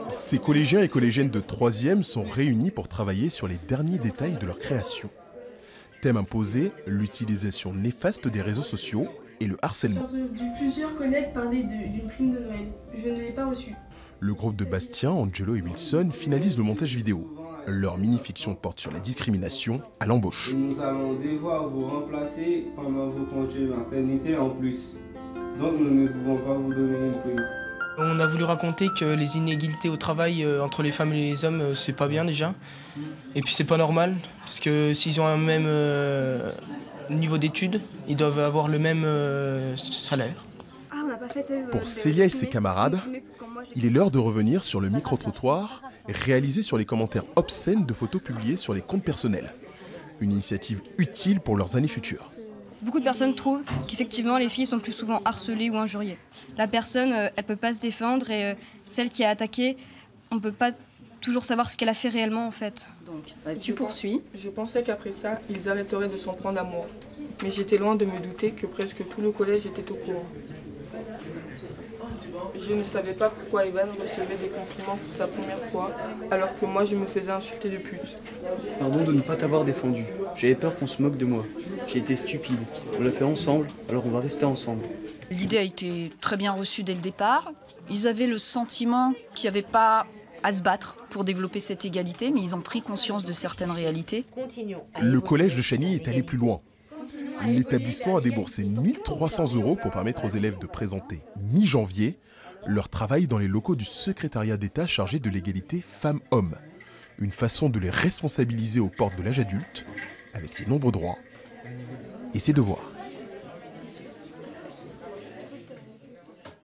Ces collégiens et collégiennes de 3e sont réunis pour travailler sur les derniers détails de leur création. Thème imposé, l'utilisation néfaste des réseaux sociaux et le harcèlement. J'ai entendu plusieurs collègues parler d'une prime de Noël. Je ne l'ai pas reçue. Le groupe de Bastien, Angelo et Wilson finalisent le montage vidéo. Leur mini-fiction porte sur la discrimination à l'embauche. Nous allons devoir vous remplacer pendant vos congés maternité en plus. Donc nous ne pouvons pas vous donner une prime. On a voulu raconter que les inégalités au travail entre les femmes et les hommes, c'est pas bien déjà. Et puis c'est pas normal, parce que s'ils ont un même niveau d'études, ils doivent avoir le même salaire. Pour Célia et ses camarades, il est l'heure de revenir sur le micro-trottoir réalisé sur les commentaires obscènes de photos publiées sur les comptes personnels. Une initiative utile pour leurs années futures. Beaucoup de personnes trouvent qu'effectivement les filles sont plus souvent harcelées ou injuriées. La personne, elle peut pas se défendre et celle qui a attaqué, on peut pas toujours savoir ce qu'elle a fait réellement en fait. Donc, tu poursuis. Je pensais qu'après ça, ils arrêteraient de s'en prendre à moi. Mais j'étais loin de me douter que presque tout le collège était au courant. Je ne savais pas pourquoi Evan recevait des compliments pour sa première fois, alors que moi je me faisais insulter de plus. Pardon de ne pas t'avoir défendu. J'avais peur qu'on se moque de moi. J'ai été stupide. On l'a fait ensemble, alors on va rester ensemble. L'idée a été très bien reçue dès le départ. Ils avaient le sentiment qu'il n'y avait pas à se battre pour développer cette égalité, mais ils ont pris conscience de certaines réalités. Le collège de Chagny est allé plus loin. L'établissement a déboursé 1 300 € pour permettre aux élèves de présenter mi-janvier leur travail dans les locaux du secrétariat d'État chargé de l'égalité femmes-hommes. Une façon de les responsabiliser aux portes de l'âge adulte, avec ses nombreux droits et ses devoirs.